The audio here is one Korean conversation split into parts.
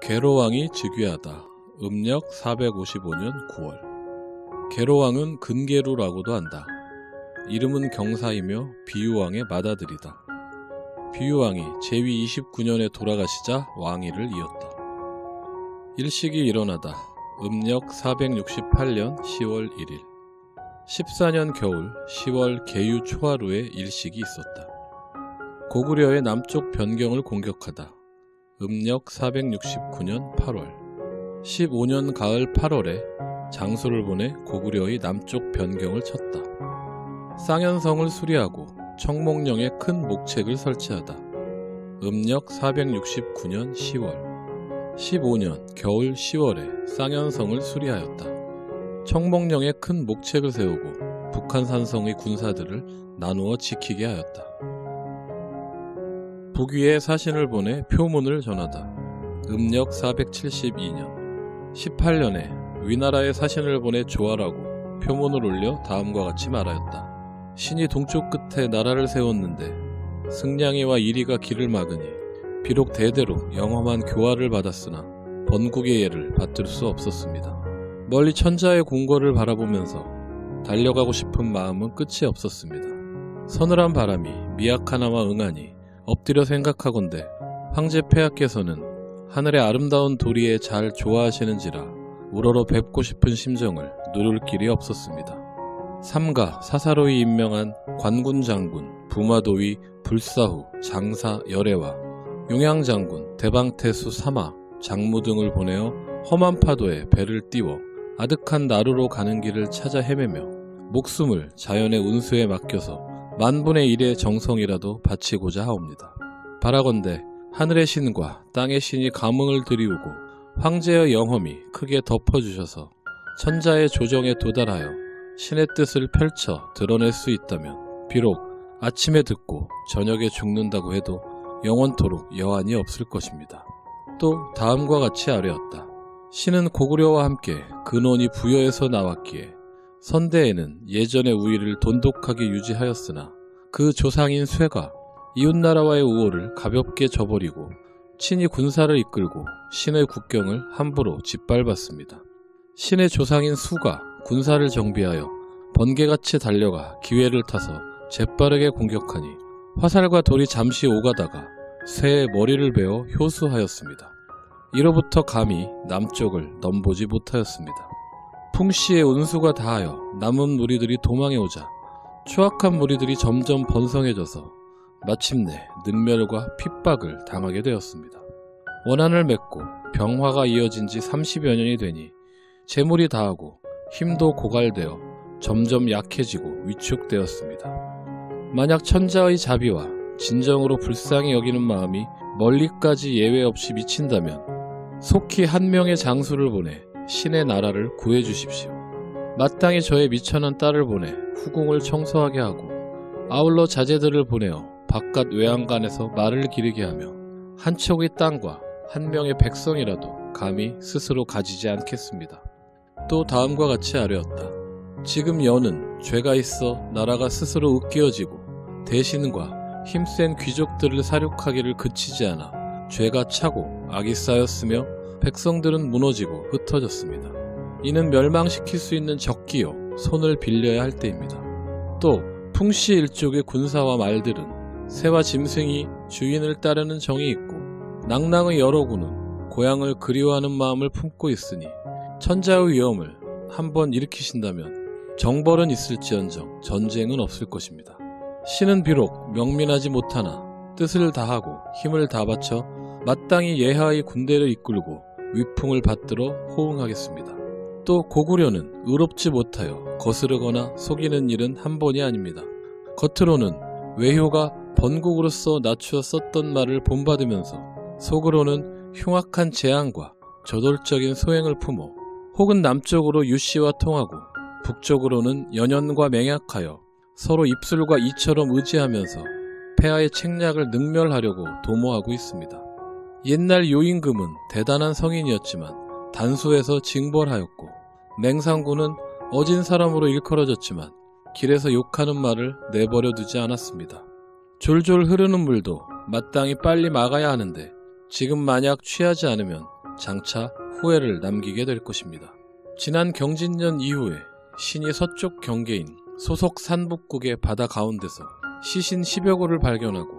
계로왕이 즉위하다. 음력 455년 9월. 계로왕은 근계루라고도 한다. 이름은 경사이며 비유왕의 맏아들이다. 비유왕이 제위 29년에 돌아가시자 왕위를 이었다. 일식이 일어나다. 음력 468년 10월 1일. 14년 겨울 10월 계유 초하루에 일식이 있었다. 고구려의 남쪽 변경을 공격하다. 음력 469년 8월. 15년 가을 8월에 장수를 보내 고구려의 남쪽 변경을 쳤다. 쌍현성을 수리하고 청목령에 큰 목책을 설치하다. 음력 469년 10월. 15년 겨울 10월에 쌍현성을 수리하였다. 청목령에 큰 목책을 세우고 북한산성의 군사들을 나누어 지키게 하였다. 북위에 사신을 보내 표문을 전하다. 음력 472년. 18년에 위나라에 사신을 보내 조하라고 표문을 올려 다음과 같이 말하였다. 신이 동쪽 끝에 나라를 세웠는데 승량이와 이리가 길을 막으니 비록 대대로 영험한 교화를 받았으나 번국의 예를 받들 수 없었습니다. 멀리 천자의 궁궐을 바라보면서 달려가고 싶은 마음은 끝이 없었습니다. 서늘한 바람이 미약하나마 응하니 엎드려 생각하건대 황제 폐하께서는 하늘의 아름다운 도리에 잘 좋아하시는지라 우러러 뵙고 싶은 심정을 누를 길이 없었습니다. 삼가 사사로이 임명한 관군장군, 부마도위, 불사후, 장사, 열애와 용양장군, 대방태수, 사마, 장무 등을 보내어 험한 파도에 배를 띄워 아득한 나루로 가는 길을 찾아 헤매며 목숨을 자연의 운수에 맡겨서 만분의 1의 정성이라도 바치고자 하옵니다. 바라건대 하늘의 신과 땅의 신이 감흥을 들이우고 황제의 영험이 크게 덮어주셔서 천자의 조정에 도달하여 신의 뜻을 펼쳐 드러낼 수 있다면 비록 아침에 듣고 저녁에 죽는다고 해도 영원토록 여한이 없을 것입니다. 또 다음과 같이 아뢰었다. 신은 고구려와 함께 근원이 부여에서 나왔기에 선대에는 예전의 우위를 돈독하게 유지하였으나 그 조상인 쇠가 이웃나라와의 우호를 가볍게 저버리고 친히 군사를 이끌고 신의 국경을 함부로 짓밟았습니다. 신의 조상인 수가 군사를 정비하여 번개같이 달려가 기회를 타서 재빠르게 공격하니 화살과 돌이 잠시 오가다가 쇠의 머리를 베어 효수하였습니다. 이로부터 감히 남쪽을 넘보지 못하였습니다. 풍씨의 운수가 다하여 남은 무리들이 도망해 오자 추악한 무리들이 점점 번성해져서 마침내 능멸과 핍박을 당하게 되었습니다. 원한을 맺고 병화가 이어진 지 30여 년이 되니 재물이 다하고 힘도 고갈되어 점점 약해지고 위축되었습니다. 만약 천자의 자비와 진정으로 불쌍히 여기는 마음이 멀리까지 예외 없이 미친다면 속히 한 명의 장수를 보내 신의 나라를 구해주십시오. 마땅히 저의 미천한 딸을 보내 후궁을 청소하게 하고 아울러 자제들을 보내어 바깥 외양간에서 말을 기르게 하며 한 척의 땅과 한 명의 백성이라도 감히 스스로 가지지 않겠습니다. 또 다음과 같이 아뢰었다. 지금 여는 죄가 있어 나라가 스스로 으깨어지고 대신과 힘센 귀족들을 사륙하기를 그치지 않아 죄가 차고 악이 쌓였으며 백성들은 무너지고 흩어졌습니다. 이는 멸망시킬 수 있는 적기요 손을 빌려야 할 때입니다. 또 풍씨 일족의 군사와 말들은 새와 짐승이 주인을 따르는 정이 있고 낭랑의 여러 군은 고향을 그리워하는 마음을 품고 있으니 천자의 위험을 한번 일으키신다면 정벌은 있을지언정 전쟁은 없을 것입니다. 신은 비록 명민하지 못하나 뜻을 다하고 힘을 다 바쳐 마땅히 예하의 군대를 이끌고 위풍을 받들어 호응하겠습니다. 또 고구려는 의롭지 못하여 거스르거나 속이는 일은 한 번이 아닙니다. 겉으로는 외효가 번국으로서 낮추어 썼던 말을 본받으면서 속으로는 흉악한 재앙과 저돌적인 소행을 품어 혹은 남쪽으로 유씨와 통하고 북쪽으로는 연연과 맹약하여 서로 입술과 이처럼 의지하면서 폐하의 책략을 능멸하려고 도모하고 있습니다. 옛날 요임금은 대단한 성인이었지만 단수에서 징벌하였고 맹상군은 어진 사람으로 일컬어졌지만 길에서 욕하는 말을 내버려 두지 않았습니다. 졸졸 흐르는 물도 마땅히 빨리 막아야 하는데 지금 만약 취하지 않으면 장차 후회를 남기게 될 것입니다. 지난 경진년 이후에 신이 서쪽 경계인 소속 산북국의 바다 가운데서 시신 10여 구를 발견하고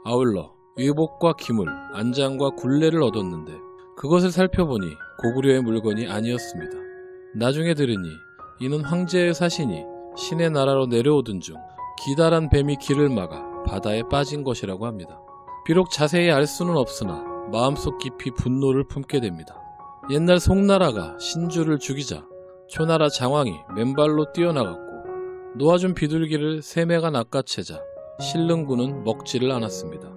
아울러 의복과 기물, 안장과 굴레를 얻었는데 그것을 살펴보니 고구려의 물건이 아니었습니다. 나중에 들으니 이는 황제의 사신이 신의 나라로 내려오던 중 기다란 뱀이 길을 막아 바다에 빠진 것이라고 합니다. 비록 자세히 알 수는 없으나 마음속 깊이 분노를 품게 됩니다. 옛날 송나라가 신주를 죽이자 초나라 장왕이 맨발로 뛰어나갔고 놓아준 비둘기를 세매가 낚아채자 신릉군은 먹지를 않았습니다.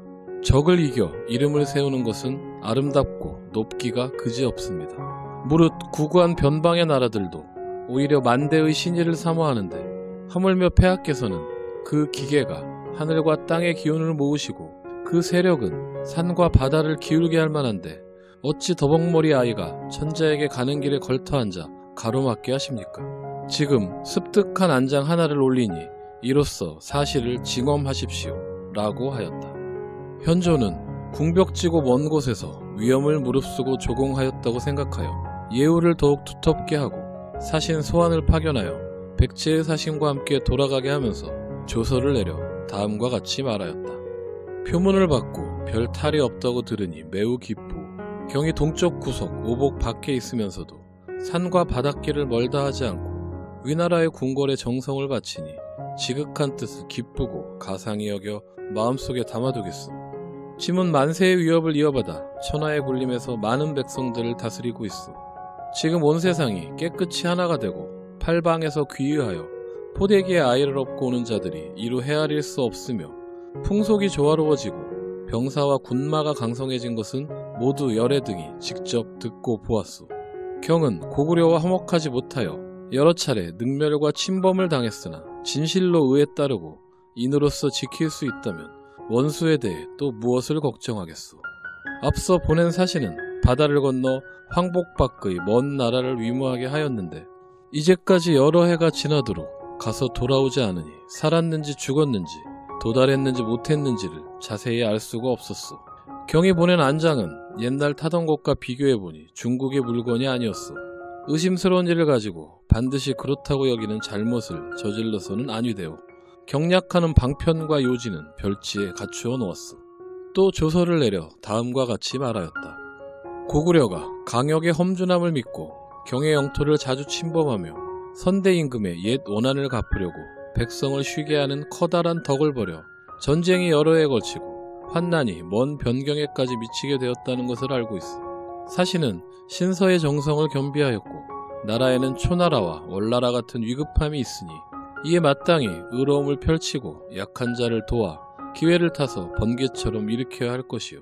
적을 이겨 이름을 세우는 것은 아름답고 높기가 그지없습니다. 무릇 구구한 변방의 나라들도 오히려 만대의 신의를 사모하는데 하물며 폐하께서는 그 기계가 하늘과 땅의 기운을 모으시고 그 세력은 산과 바다를 기울게 할 만한데 어찌 더벅머리 아이가 천자에게 가는 길에 걸터앉아 가로막게 하십니까? 지금 습득한 안장 하나를 올리니 이로써 사실을 징험하십시오 라고 하였다. 현조는 궁벽지고 먼 곳에서 위험을 무릅쓰고 조공하였다고 생각하여 예우를 더욱 두텁게 하고 사신 소환을 파견하여 백제의 사신과 함께 돌아가게 하면서 조서를 내려 다음과 같이 말하였다. 표문을 받고 별 탈이 없다고 들으니 매우 기쁘. 경이 동쪽 구석 오복 밖에 있으면서도 산과 바닷길을 멀다 하지 않고 위나라의 궁궐에 정성을 바치니 지극한 뜻을 기쁘고 가상히 여겨 마음속에 담아두겠소. 짐은 만세의 위협을 이어받아 천하의 굴림에서 많은 백성들을 다스리고 있어. 지금 온 세상이 깨끗이 하나가 되고 팔방에서 귀의하여 포대기에 아이를 업고 오는 자들이 이루 헤아릴 수 없으며 풍속이 조화로워지고 병사와 군마가 강성해진 것은 모두 열애 등이 직접 듣고 보았소. 경은 고구려와 화목하지 못하여 여러 차례 능멸과 침범을 당했으나 진실로 의에 따르고 인으로서 지킬 수 있다면 원수에 대해 또 무엇을 걱정하겠소. 앞서 보낸 사신은 바다를 건너 황복 밖의 먼 나라를 위무하게 하였는데 이제까지 여러 해가 지나도록 가서 돌아오지 않으니 살았는지 죽었는지 도달했는지 못했는지를 자세히 알 수가 없었소. 경이 보낸 안장은 옛날 타던 것과 비교해보니 중국의 물건이 아니었소. 의심스러운 일을 가지고 반드시 그렇다고 여기는 잘못을 저질러서는 아니 되오. 경략하는 방편과 요지는 별지에 갖추어 놓았소. 또 조서를 내려 다음과 같이 말하였다. 고구려가 강역의 험준함을 믿고 경의 영토를 자주 침범하며 선대 임금의 옛 원한을 갚으려고 백성을 쉬게 하는 커다란 덕을 벌여 전쟁이 여러 해 걸치고 환난이 먼 변경에까지 미치게 되었다는 것을 알고 있어. 사신은 신서의 정성을 겸비하였고 나라에는 초나라와 월나라 같은 위급함이 있으니 이에 마땅히 의로움을 펼치고 약한 자를 도와 기회를 타서 번개처럼 일으켜야 할 것이요.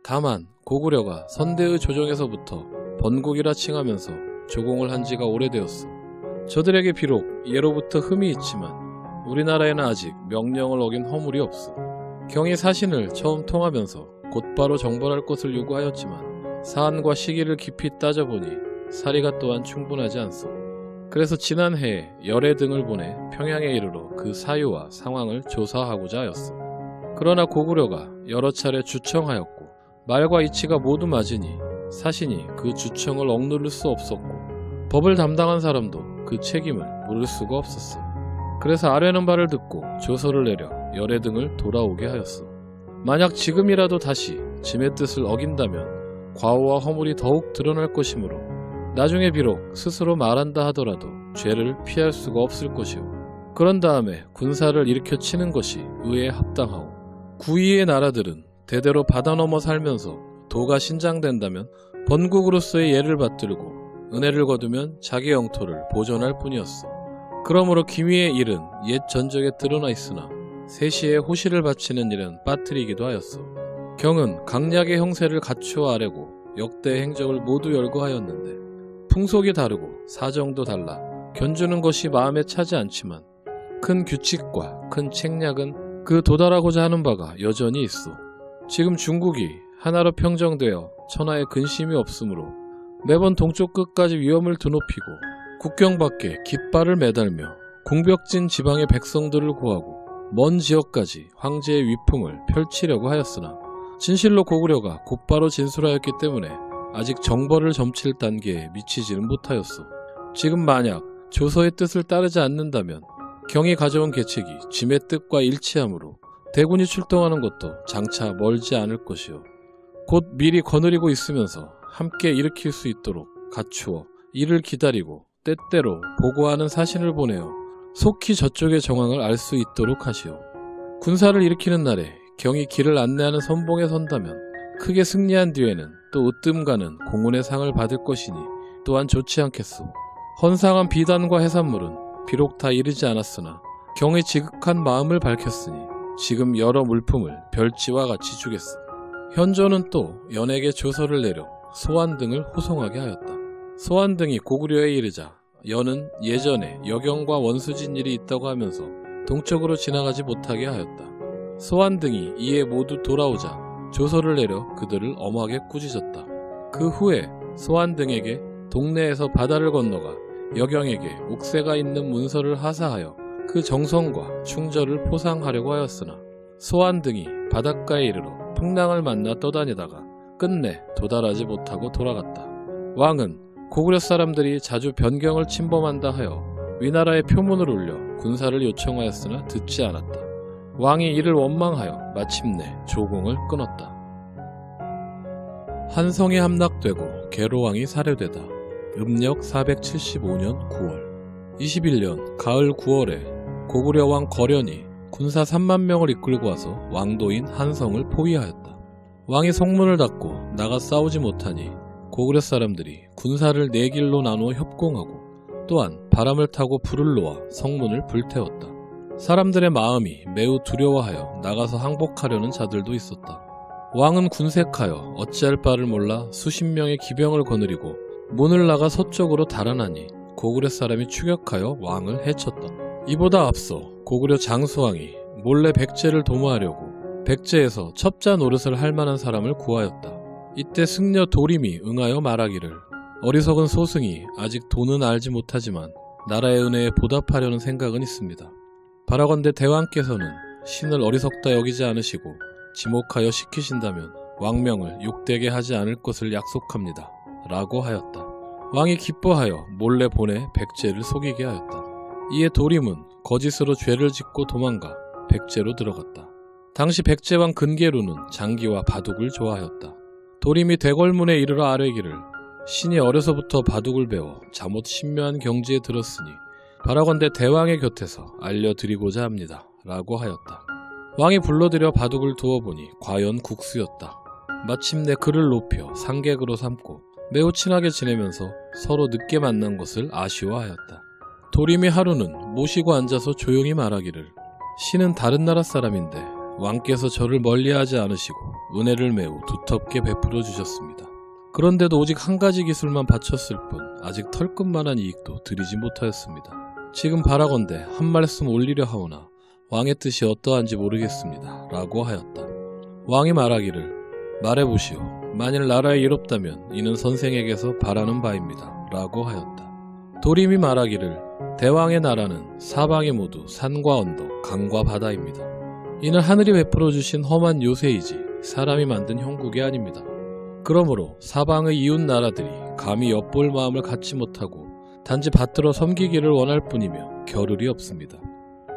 다만 고구려가 선대의 조정에서부터 번국이라 칭하면서 조공을 한 지가 오래되었어. 저들에게 비록 예로부터 흠이 있지만 우리나라에는 아직 명령을 어긴 허물이 없어. 경이 사신을 처음 통하면서 곧바로 정벌할 것을 요구하였지만 사안과 시기를 깊이 따져보니 사리가 또한 충분하지 않소. 그래서 지난 해에 열애 등을 보내 평양에 이르러 그 사유와 상황을 조사하고자 하였어. 그러나 고구려가 여러 차례 주청하였고 말과 이치가 모두 맞으니 사신이 그 주청을 억누를 수 없었고 법을 담당한 사람도 그 책임을 물을 수가 없었어. 그래서 아뢰는 바를 듣고 조서를 내려 열애 등을 돌아오게 하였어. 만약 지금이라도 다시 짐의 뜻을 어긴다면 과오와 허물이 더욱 드러날 것이므로 나중에 비록 스스로 말한다 하더라도 죄를 피할 수가 없을 것이오. 그런 다음에 군사를 일으켜 치는 것이 의에 합당하오. 구이의 나라들은 대대로 바다 넘어 살면서 도가 신장된다면 번국으로서의 예를 받들고 은혜를 거두면 자기 영토를 보존할 뿐이었어. 그러므로 기미의 일은 옛 전적에 드러나 있으나 세시에 호시를 바치는 일은 빠뜨리기도 하였어. 경은 강약의 형세를 갖추어 아래고 역대 행적을 모두 열거하였는데 풍속이 다르고 사정도 달라 견주는 것이 마음에 차지 않지만 큰 규칙과 큰 책략은 그 도달하고자 하는 바가 여전히 있어. 지금 중국이 하나로 평정되어 천하에 근심이 없으므로 매번 동쪽 끝까지 위험을 드높이고 국경 밖에 깃발을 매달며 궁벽진 지방의 백성들을 구하고 먼 지역까지 황제의 위풍을 펼치려고 하였으나 진실로 고구려가 곧바로 진술하였기 때문에 아직 정벌을 점칠 단계에 미치지는 못하였소. 지금 만약 조서의 뜻을 따르지 않는다면 경이 가져온 계책이 짐의 뜻과 일치하므로 대군이 출동하는 것도 장차 멀지 않을 것이요. 곧 미리 거느리고 있으면서 함께 일으킬 수 있도록 갖추어 이를 기다리고 때때로 보고하는 사신을 보내어 속히 저쪽의 정황을 알 수 있도록 하시오. 군사를 일으키는 날에 경이 길을 안내하는 선봉에 선다면 크게 승리한 뒤에는 또 으뜸가는 공훈의 상을 받을 것이니 또한 좋지 않겠소. 헌상한 비단과 해산물은 비록 다 이르지 않았으나 경의 지극한 마음을 밝혔으니 지금 여러 물품을 별지와 같이 주겠소. 현조는 또 연에게 조서를 내려 소환 등을 호송하게 하였다. 소환 등이 고구려에 이르자 연은 예전에 여경과 원수진 일이 있다고 하면서 동쪽으로 지나가지 못하게 하였다. 소환 등이 이에 모두 돌아오자 조서를 내려 그들을 엄하게 꾸짖었다. 그 후에 소환 등에게 동네에서 바다를 건너가 여경에게 옥새가 있는 문서를 하사하여 그 정성과 충절을 포상하려고 하였으나 소환 등이 바닷가에 이르러 풍랑을 만나 떠다니다가 끝내 도달하지 못하고 돌아갔다. 왕은 고구려 사람들이 자주 변경을 침범한다 하여 위나라에 표문을 올려 군사를 요청하였으나 듣지 않았다. 왕이 이를 원망하여 마침내 조공을 끊었다. 한성이 함락되고 계로왕이 사료되다. 음력 475년 9월 21년 가을 9월에 고구려 왕 거련이 군사 3만 명을 이끌고 와서 왕도인 한성을 포위하였다. 왕이 성문을 닫고 나가 싸우지 못하니 고구려 사람들이 군사를 4길로 나누어 협공하고 또한 바람을 타고 불을 놓아 성문을 불태웠다. 사람들의 마음이 매우 두려워하여 나가서 항복하려는 자들도 있었다. 왕은 군색하여 어찌할 바를 몰라 수십 명의 기병을 거느리고 문을 나가 서쪽으로 달아나니 고구려 사람이 추격하여 왕을 해쳤다. 이보다 앞서 고구려 장수왕이 몰래 백제를 도모하려고 백제에서 첩자 노릇을 할 만한 사람을 구하였다. 이때 승려 도림이 응하여 말하기를 어리석은 소승이 아직 돈은 알지 못하지만 나라의 은혜에 보답하려는 생각은 있습니다. 바라건대 대왕께서는 신을 어리석다 여기지 않으시고 지목하여 시키신다면 왕명을 욕되게 하지 않을 것을 약속합니다. 라고 하였다. 왕이 기뻐하여 몰래 보내 백제를 속이게 하였다. 이에 도림은 거짓으로 죄를 짓고 도망가 백제로 들어갔다. 당시 백제왕 근계루는 장기와 바둑을 좋아하였다. 도림이 대궐문에 이르러 아뢰기를 신이 어려서부터 바둑을 배워 잠옷 신묘한 경지에 들었으니 바라건대 대왕의 곁에서 알려드리고자 합니다. 라고 하였다. 왕이 불러들여 바둑을 두어보니 과연 국수였다. 마침내 그를 높여 상객으로 삼고 매우 친하게 지내면서 서로 늦게 만난 것을 아쉬워하였다. 도림이 하루는 모시고 앉아서 조용히 말하기를 신은 다른 나라 사람인데 왕께서 저를 멀리하지 않으시고 은혜를 매우 두텁게 베풀어 주셨습니다. 그런데도 오직 한 가지 기술만 바쳤을 뿐 아직 털끝만한 이익도 드리지 못하였습니다. 지금 바라건대 한 말씀 올리려 하오나 왕의 뜻이 어떠한지 모르겠습니다. 라고 하였다. 왕이 말하기를 말해보시오. 만일 나라에 이롭다면 이는 선생에게서 바라는 바입니다. 라고 하였다. 도림이 말하기를 대왕의 나라는 사방이 모두 산과 언덕, 강과 바다입니다. 이는 하늘이 베풀어 주신 험한 요새이지 사람이 만든 형국이 아닙니다. 그러므로 사방의 이웃 나라들이 감히 엿볼 마음을 갖지 못하고 단지 받들어 섬기기를 원할 뿐이며 겨를이 없습니다.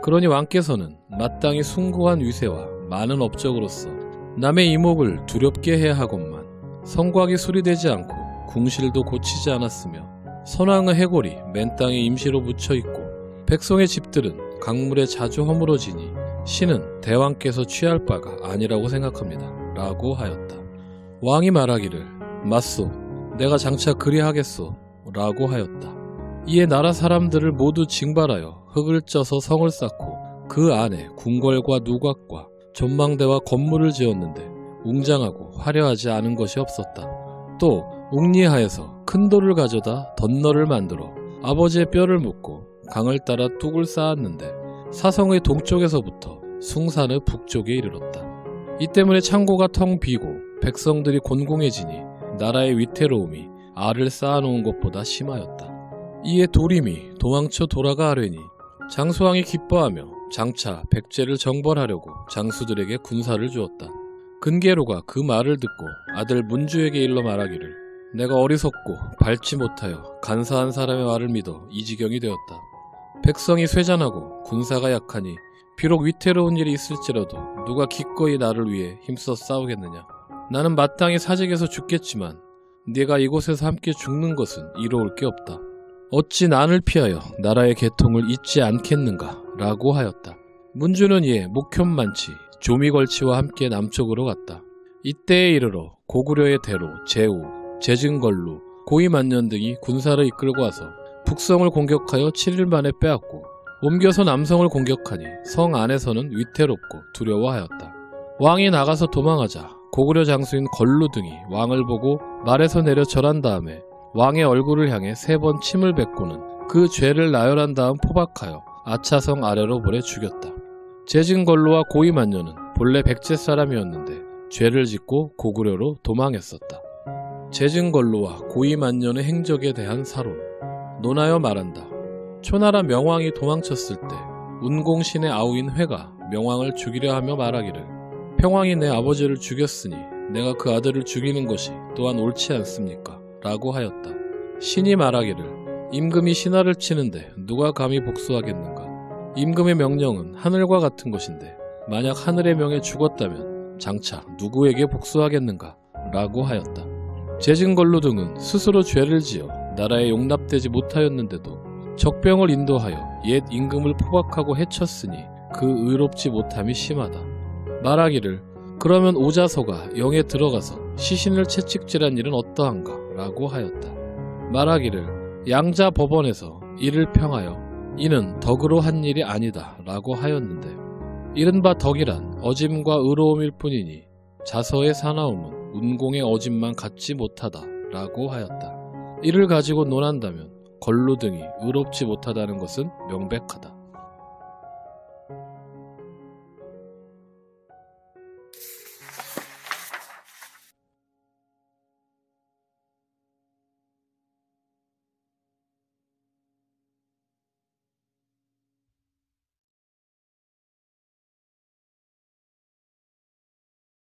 그러니 왕께서는 마땅히 숭고한 위세와 많은 업적으로서 남의 이목을 두렵게 해야 하건만 성곽이 수리되지 않고 궁실도 고치지 않았으며 선왕의 해골이 맨 땅에 임시로 묻혀있고 백성의 집들은 강물에 자주 허물어지니 신은 대왕께서 취할 바가 아니라고 생각합니다. 라고 하였다. 왕이 말하기를 맞소. 내가 장차 그리하겠소. 라고 하였다. 이에 나라 사람들을 모두 징발하여 흙을 쪄서 성을 쌓고 그 안에 궁궐과 누각과 전망대와 건물을 지었는데 웅장하고 화려하지 않은 것이 없었다. 또 웅리하에서 큰 돌을 가져다 덧너를 만들어 아버지의 뼈를 묻고 강을 따라 뚝을 쌓았는데 사성의 동쪽에서부터 숭산의 북쪽에 이르렀다. 이 때문에 창고가 텅 비고 백성들이 곤궁해지니 나라의 위태로움이 알을 쌓아놓은 것보다 심하였다. 이에 도림이 도망쳐 돌아가 하려니 장수왕이 기뻐하며 장차 백제를 정벌하려고 장수들에게 군사를 주었다. 근계루가 그 말을 듣고 아들 문주에게 일러 말하기를 내가 어리석고 밟지 못하여 간사한 사람의 말을 믿어 이 지경이 되었다. 백성이 쇠잔하고 군사가 약하니 비록 위태로운 일이 있을지라도 누가 기꺼이 나를 위해 힘써 싸우겠느냐. 나는 마땅히 사직에서 죽겠지만 네가 이곳에서 함께 죽는 것은 이로울 게 없다. 어찌 난을 피하여 나라의 계통을 잊지 않겠는가 라고 하였다. 문주는 이에 목현만치 조미걸치와 함께 남쪽으로 갔다. 이때에 이르러 고구려의 대로, 제우, 제증걸루, 고이만년 등이 군사를 이끌고 와서 북성을 공격하여 7일 만에 빼앗고 옮겨서 남성을 공격하니 성 안에서는 위태롭고 두려워하였다. 왕이 나가서 도망하자 고구려 장수인 걸루 등이 왕을 보고 말에서 내려 절한 다음에 왕의 얼굴을 향해 3번 침을 뱉고는 그 죄를 나열한 다음 포박하여 아차성 아래로 보내 죽였다. 제증걸루와 고이만년은 본래 백제 사람이었는데 죄를 짓고 고구려로 도망했었다. 제증걸루와 고이만년의 행적에 대한 사론. 논하여 말한다. 초나라 명왕이 도망쳤을 때 운공신의 아우인 회가 명왕을 죽이려 하며 말하기를 평왕이 내 아버지를 죽였으니 내가 그 아들을 죽이는 것이 또한 옳지 않습니까? 라고 하였다. 신이 말하기를 임금이 신하를 치는데 누가 감히 복수하겠는가? 임금의 명령은 하늘과 같은 것인데 만약 하늘의 명에 죽었다면 장차 누구에게 복수하겠는가? 라고 하였다. 제증걸루 등은 스스로 죄를 지어 나라에 용납되지 못하였는데도 적병을 인도하여 옛 임금을 포박하고 해쳤으니 그 의롭지 못함이 심하다. 말하기를 그러면 오자서가 영에 들어가서 시신을 채찍질한 일은 어떠한가? 라고 하였다. 말하기를 양자 법원에서 이를 평하여 이는 덕으로 한 일이 아니다 라고 하였는데 이른바 덕이란 어짐과 의로움일 뿐이니 자서의 사나움은 운공의 어짐만 갖지 못하다 라고 하였다. 이를 가지고 논한다면 걸루 등이 의롭지 못하다는 것은 명백하다.